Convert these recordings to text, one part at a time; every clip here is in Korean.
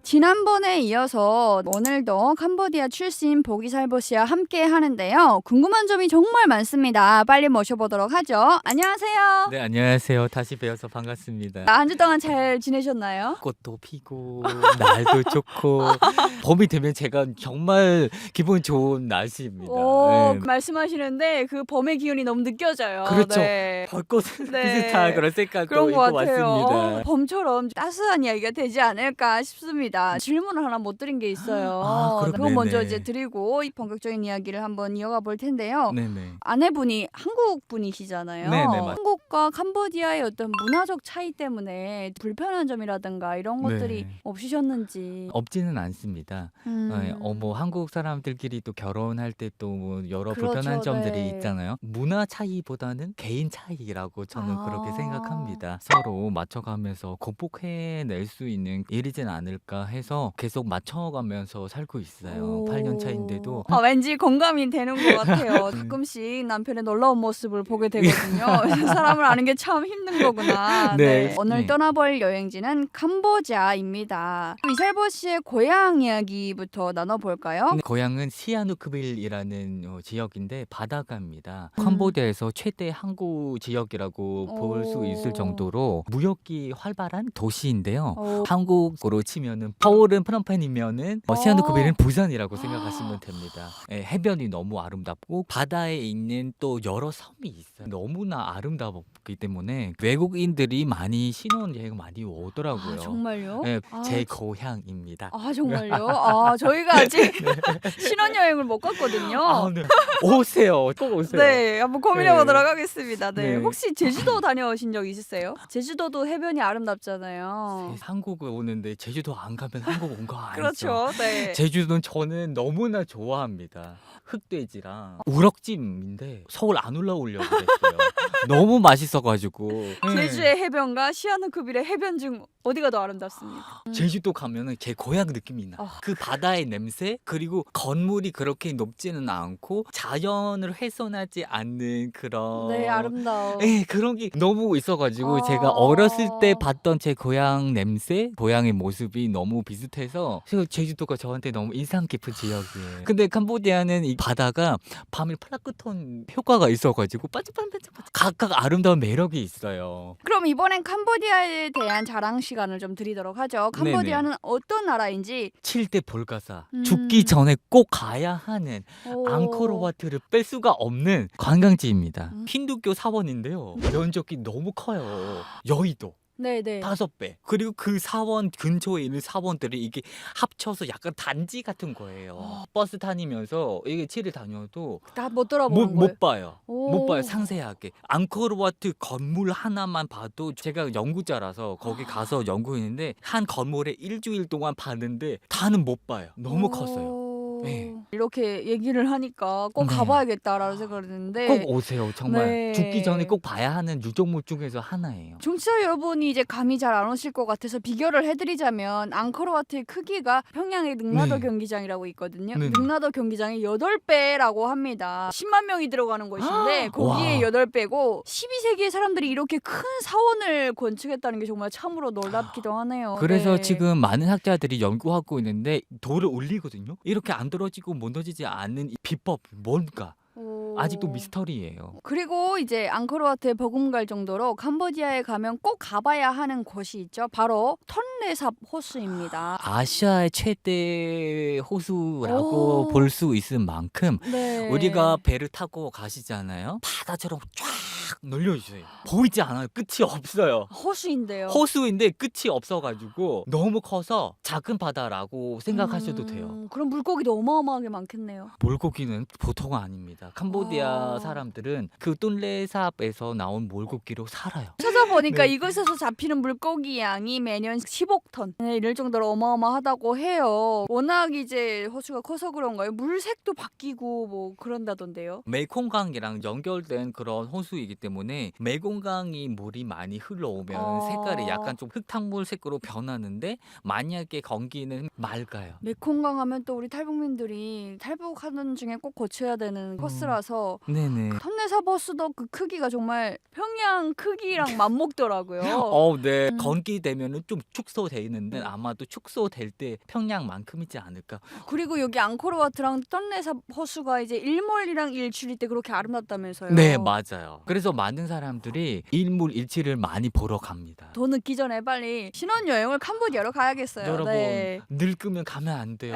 지난번에 이어서 오늘도 캄보디아 출신 보기살보 씨와 함께 하는데요. 궁금한 점이 정말 많습니다. 빨리 모셔보도록 하죠. 안녕하세요. 네, 안녕하세요. 다시 뵈어서 반갑습니다. 한 주 동안 잘 지내셨나요? 꽃도 피고 날도 좋고 봄이 되면 제가 정말 기분 좋은 날씨입니다. 네. 말씀하시는데 그 봄의 기운이 너무 느껴져요. 그렇죠. 네. 벚꽃 네. 비슷한 그런 색깔도 그런 있고 것 같아요. 왔습니다. 봄처럼 따스한 이야기가 되지 않을까 싶습니다. 질문을 하나 못 드린 게 있어요. 그거 먼저 이제 드리고 본격적인 이야기를 한번 이어가 볼 텐데요. 네네. 아내분이 한국 분이시잖아요. 네네, 맞- 한국과 캄보디아의 어떤 문화적 차이 때문에 불편한 점이라든가 이런 것들이 네. 없으셨는지. 없지는 않습니다. 뭐 한국 사람들끼리 또 결혼할 때 또 여러 그렇죠, 불편한 점들이 네. 있잖아요. 문화 차이보다는 개인 차이라고 저는 아. 그렇게 생각합니다. 서로 맞춰가면서 극복해낼 수 있는 일이진 않을까 해서 계속 맞춰가면서 살고 있어요. 8년 차인데도. 왠지 공감이 되는 것 같아요. 가끔씩 남편의 놀라운 모습을 보게 되거든요. 사람을 아는 게 참 힘든 거구나. 네. 오늘 네. 떠나볼 여행지는 캄보디아입니다. 이살보 씨의 고향 이야기부터 나눠볼까요? 네, 고향은 시아누크빌이라는 지역인데 바다가입니다. 캄보디아에서 최대 항구 지역이라고 볼 수 있을 정도로 무역이 활발한 도시인데요. 한국으로 치면은 서울은 프놈펜이면은 시아누크빌은 부산이라고 생각하시면 됩니다. 해변이 너무 아름답고 바다에 있는 또 여러 섬이 있어요. 너무나 아름답기 때문에 외국인들이 많이 신혼여행 많이 오더라고요. 정말요? 네, 제 고향입니다. 정말요? 저희가 아직 신혼여행을 못 갔거든요. 네. 오세요. 꼭 오세요. 네, 한번 고민해 네. 보도록 하겠습니다. 네. 네. 혹시 제주도 다녀오신 적 있으세요? 제주도도 해변이 아름답잖아요. 한국에 오는데 제주도 안 가면 한국 온 거 아니죠? 그렇죠. 네. 제주도는 저는 너무나 좋아합니다. 흑돼지랑 우럭찜인데 서울 안 올라오려고 그랬어요. 너무 맛있어가지고. 제주의 해변과 시아누크빌의 해변 중 어디가 더 아름답습니까? 제주도 가면은 제 고향 느낌이 나. 그 바다의 냄새 그리고 건물이 그렇게 높지는 않고 자연을 훼손하지 않는 그런. 네, 아름다워. 그런 게 너무 있어가지고 제가 어렸을 때 봤던 제 고향 냄새, 고향의 모습이 너무 비슷해서 제주도가 저한테 너무 인상 깊은 지역이에요. 근데 캄보디아는 이 바다가 밤에 플라크톤 효과가 있어가지고 반짝반짝 각각 아름다운 매력이 있어요. 그럼 이번엔 캄보디아에 대한 자랑 시간을 좀 드리도록 하죠. 캄보디아는 어떤 나라인지. 7대 볼가사 죽기 전에 꼭 가야 하는 앙코르와트를 뺄 수가 없는 관광지입니다. 힌두교 사원인데요. 면적이 너무 커요. 여의도. 네네. 5배. 그리고 그 사원 근처에 있는 사원들이 이게 합쳐서 약간 단지 같은 거예요. 버스 다니면서 이게 7일 다녀도 다 못 돌아보는 거예요? 못 봐요. 못 봐요. 오. 상세하게. 앙코르와트 건물 하나만 봐도 제가 연구자라서 거기 가서 연구했는데 한 건물에 일주일 동안 봤는데 다는 못 봐요. 너무 컸어요. 네. 이렇게 얘기를 하니까 꼭 네. 가봐야겠다라는 생각을 했는데 꼭 오세요. 정말 네. 죽기 전에 꼭 봐야 하는 유적물 중에서 하나예요. 청취자 여러분이 이제 감이 잘 안 오실 것 같아서 비교를 해드리자면 앙코르와트의 크기가 평양의 능라도 네. 경기장이라고 있거든요. 네네. 능라도 경기장이 8배라고 합니다. 10만 명이 들어가는 곳인데 거기에 와. 8배고 12세기에 사람들이 이렇게 큰 사원을 건축했다는 게 정말 참으로 놀랍기도 하네요. 그래서 네. 지금 많은 학자들이 연구하고 있는데 돌을 올리거든요. 이렇게 안 떨어지고 무너지지 않는 이 비법 뭔가 아직도 미스터리예요. 그리고 이제 앙코르와트에 버금갈 정도로 캄보디아에 가면 꼭 가봐야 하는 곳이 있죠. 바로 턴레삽 호수입니다. 아시아의 최대 호수라고 오. 볼 수 있을 만큼 네. 우리가 배를 타고 가시잖아요. 바다처럼 쫙 널려 있어요. 보이지 않아요. 끝이 없어요. 호수인데요. 호수인데 끝이 없어가지고 너무 커서 작은 바다라고 생각하셔도 돼요. 그럼 물고기도 어마어마하게 많겠네요. 물고기는 보통 아닙니다. 캄보디아 아. 사람들은 그 뚠레삽에서 나온 물고기로 살아요. 찾아보니까 네. 이곳에서 잡히는 물고기 양이 매년 15톤 이럴 정도로 어마어마하다고 해요. 워낙 이제 호수가 커서 그런가요? 물색도 바뀌고 뭐 그런다던데요. 메콩강이랑 연결된 그런 호수이기 때문에 메공강이 물이 많이 흘러오면 어. 색깔이 약간 좀 흙탕물 색으로 변하는데 만약에 건기는 맑아요. 메콩강 하면 또 우리 탈북민들이 탈북하는 중에 꼭 거쳐야 되는 코스라서 네네. 톤레사버스도 그 크기가 정말 평양 크기랑 맞먹더라고요. 네. 음. 건기되면은 좀 축소돼 있는데 아마도 축소될 때 평양만큼이지 않을까. 그리고 여기 앙코르와트랑 톤레사버스가 이제 일몰이랑 일출일 때 그렇게 아름답다면서요. 네, 맞아요. 그래서 많은 사람들이 일출을 많이 보러 갑니다. 더 늦기 전에 빨리 신혼여행을 캄보디아로 가야겠어요. 여러분, 네. 늙으면 가면 안 돼요.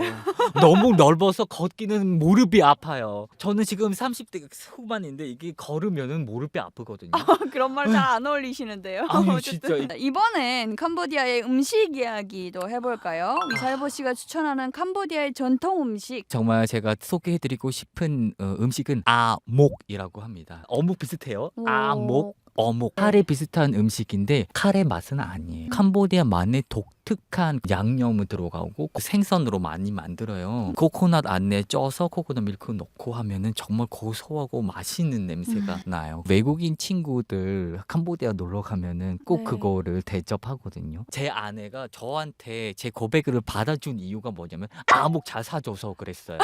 너무 넓어서 걷기는 무릎이 아파요. 저는 지금 30대 후반인데 이게 걸으면은 무릎이 아프거든요. 그런 말 잘 안 어울리시는데요. 아니, 어쨌든 진짜. 이번엔 캄보디아의 음식 이야기도 해볼까요? 위살보 씨가 추천하는 캄보디아의 전통 음식. 정말 제가 소개해드리고 싶은 음식은 아목이라고 합니다. 어묵 비슷해요. 오. 아목. 어묵, 카레 비슷한 음식인데 카레 맛은 아니에요. 캄보디아만의 독특한 양념이 들어가고 생선으로 많이 만들어요. 코코넛 안에 쪄서 코코넛 밀크 넣고 하면은 정말 고소하고 맛있는 냄새가 나요. 외국인 친구들 캄보디아 놀러 가면은 꼭 네. 그거를 대접하거든요. 제 아내가 저한테 제 고백을 받아준 이유가 뭐냐면 아목 잘 사줘서 그랬어요.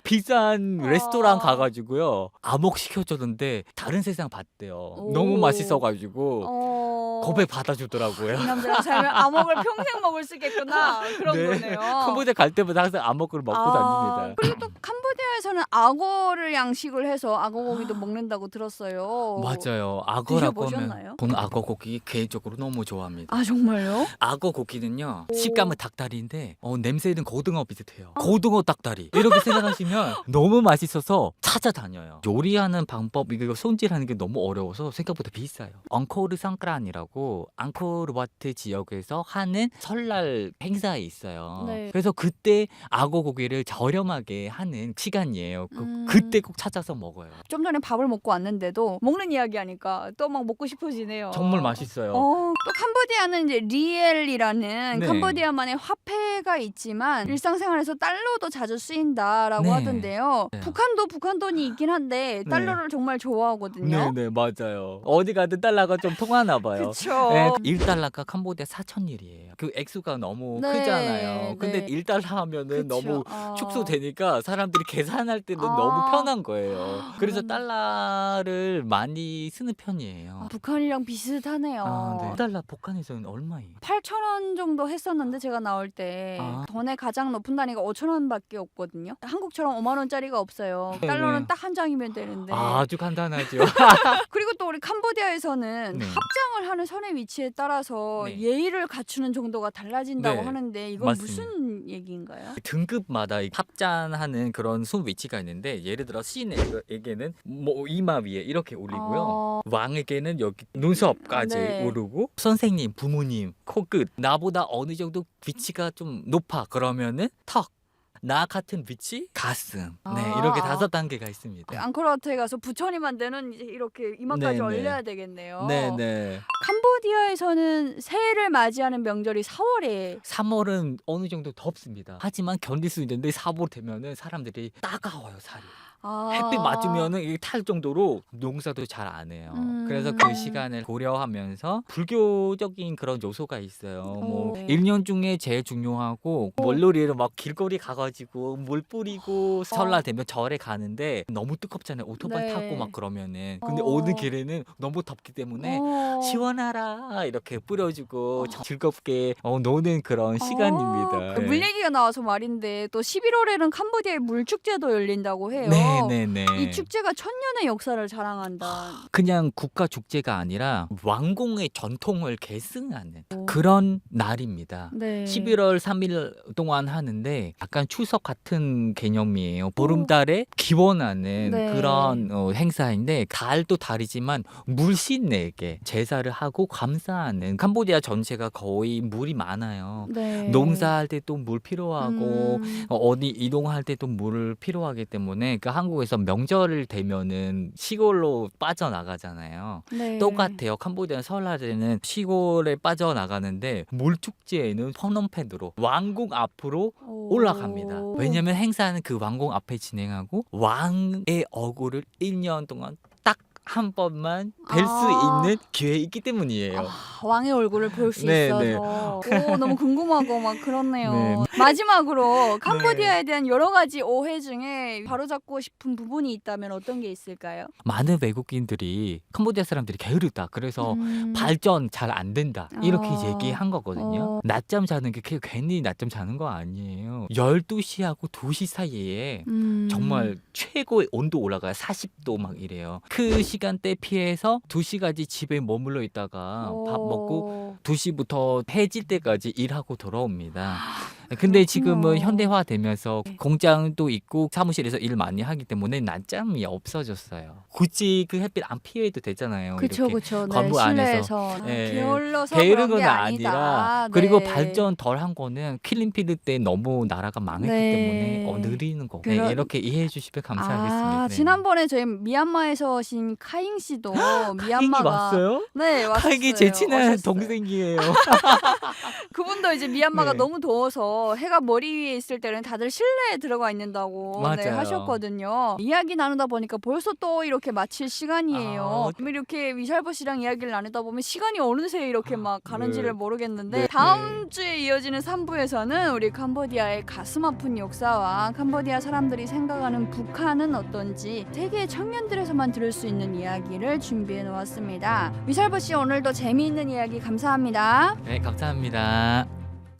비싼 레스토랑 가가지고요 아목 시켜줬는데 다른 세상 봤대요. 너무 오. 맛있어가지고 고백 받아주더라고요. 이 남자랑 살면 아목을 평생 먹을 수 있겠구나 그런 네. 거네요. 캄보디아 갈 때마다 항상 아목을 먹고 다닙니다. 그리고 또 캄보디아에서는 악어를 양식을 해서 악어 고기도 먹는다고 들었어요. 맞아요. 악어라고 하면 드셔보셨나요? 저는 악어 고기 개인적으로 너무 좋아합니다. 아 정말요? 악어 고기는요 오. 식감은 닭다리인데 냄새는 고등어 비슷해요. 고등어 닭다리 이렇게 생각하시면 너무 맛있어서 찾아다녀요. 요리하는 방법 이거 손질하는 게 너무 어려워서 생각보다 비싸요. 앙코르 상크란이라고 앙코르와트 지역에서 하는 설날 행사에 있어요. 네. 그래서 그때 악어 고기를 저렴하게 하는 시간이에요. 그때 꼭 찾아서 먹어요. 좀 전에 밥을 먹고 왔는데도 먹는 이야기 하니까 또 막 먹고 싶어지네요. 정말 맛있어요. 또 캄보디아는 이제 리엘이라는 네. 캄보디아만의 화폐가 있지만 일상생활에서 달러도 자주 쓰인다라고 네. 하던데요. 네. 북한도 북한 돈이 있긴 한데 네. 달러를 정말 좋아하거든요. 네네 맞아요. 어디 가든 달러가 좀 통하나 봐요. 그렇죠. 네, 1달러가 캄보디아 4,000일이에요. 그 액수가 너무 네, 크잖아요. 근데 네. 1달러 하면은 너무 축소되니까 사람들이 계산할 때는 아. 너무 편한 거예요. 그래서 그럼- 달러를 많이 쓰는 편이에요. 북한이랑 비슷하네요. 네. 1달러 북한에서는 얼마예요? 8,000원 정도 했었는데 제가 나올 때 돈의 가장 높은 단위가 5,000원밖에 없거든요. 한국처럼 5만 원짜리가 없어요. 네, 달러는 네. 딱 한 장이면 되는데. 아주 간단하죠. 그리고 또 우리 캄보디아에서는 네. 합장을 하는 선의 위치에 따라서 네. 예의를 갖추는 정도가 달라진다고 네, 하는데 이건 맞습니다. 무슨 얘기인가요? 등급마다 합잔하는 그런 손 위치가 있는데 예를 들어 신에게는 뭐 이마 위에 이렇게 올리고요. 왕에게는 여기 눈썹까지 네. 오르고 선생님, 부모님, 코끝 나보다 어느 정도 위치가 좀 높아 그러면은 턱. 나 같은 위치 가슴. 네, 이렇게 5단계가 있습니다. 앙코르와트에 가서 부처님만 되는 이제 이렇게 이마까지 네, 네. 올려야 되겠네요. 네. 캄보디아에서는 새해를 맞이하는 명절이 4월에 3월은 어느 정도 덥습니다. 하지만 견딜 수 있는데 4월 되면은 사람들이 따가워요, 살이. 햇빛 맞으면은 이게 탈 정도로 농사도 잘 안 해요. 그래서 그 시간을 고려하면서 불교적인 그런 요소가 있어요. 뭐 1년 중에 제일 중요하고 물놀이를 막 길거리 가가지고 물 뿌리고 설날 되면 절에 가는데 너무 뜨겁잖아요. 오토바이 네. 타고 막 그러면은. 근데 오는 길에는 너무 덥기 때문에 시원하라 이렇게 뿌려주고 즐겁게 노는 그런 시간입니다. 물 얘기가 나와서 말인데 또 11월에는 캄보디아에 물축제도 열린다고 해요. 네네네. 이 축제가 천년의 역사를 자랑한다. 그냥 국가 축제가 아니라 왕궁의 전통을 계승하는 그런 날입니다. 네. 11월 3일 동안 하는데 약간 추석 같은 개념이에요. 보름달에 기원하는 네. 그런 행사인데 달도 달이지만 물신에게 제사를 하고 감사하는 캄보디아 전체가 거의 물이 많아요. 네. 농사할 때 또 물 필요하고 어디 이동할 때 또 물을 필요하기 때문에 그 한국에서 명절을 되면은 시골로 빠져나가잖아요. 네. 똑같아요. 캄보디아 설날에는 시골에 빠져나가는데 물축제에는 퍼놈펜으로 왕궁 앞으로 올라갑니다. 왜냐면 행사는 그 왕궁 앞에 진행하고 왕의 어구를 1년 동안 딱 한 번만 뵐 수 아. 있는 기회가 있기 때문이에요. 왕의 얼굴을 볼 수 네, 있어서 네. 오, 너무 궁금하고 막 그렇네요. 네. 마지막으로 캄보디아에 대한 여러 가지 오해 중에 바로잡고 싶은 부분이 있다면 어떤 게 있을까요? 많은 외국인들이 캄보디아 사람들이 게으르다. 그래서 발전 잘 안 된다. 이렇게 어. 얘기한 거거든요. 낮잠 자는 게 괜히 낮잠 자는 거 아니에요. 12시하고 2시 사이에 정말 최고의 온도 올라가요. 40도 막 이래요. 그 시간대 피해서 2시까지 집에 머물러 있다가 밥 먹고 2시부터 해질 때까지 일하고 돌아옵니다. 근데 지금은 그렇군요. 현대화되면서 공장도 있고 사무실에서 일 많이 하기 때문에 낮잠이 없어졌어요. 굳이 그 햇빛 안 피해도 되잖아요. 그쵸 이렇게 그쵸. 네, 건물 안에서. 실내에서 예, 게을러서 게으른 그런 건 게 아니라 아니다. 그리고 네. 발전 덜 한 거는 킬링피드 때 너무 나라가 망했기 네. 때문에 느리는 거. 그런- 네, 이렇게 이해해 주시면 감사하겠습니다. 아, 네. 지난번에 저희 미얀마에서 오신 카잉 씨도 카잉이 미얀마가 왔어요? 네, 왔어요. 카잉이 제 친한 오셨어요. 동생이에요. 그분도 이제 미얀마가 네. 너무 더워서 해가 머리 위에 있을 때는 다들 실내에 들어가 있는다고 네, 맞아요. 하셨거든요. 이야기 나누다 보니까 벌써 또 이렇게 마칠 시간이에요. 아, 그럼 이렇게 위살보 씨랑 이야기를 나누다 보면 시간이 어느새 이렇게 막 가는지를 네. 모르겠는데 네. 다음 주에 이어지는 3부에서는 우리 캄보디아의 가슴 아픈 역사와 캄보디아 사람들이 생각하는 북한은 어떤지 세계 청년들에서만 들을 수 있는 이야기를 준비해 놓았습니다. 위살보 씨 오늘도 재미있는 이야기 감사합니다. 네, 감사합니다.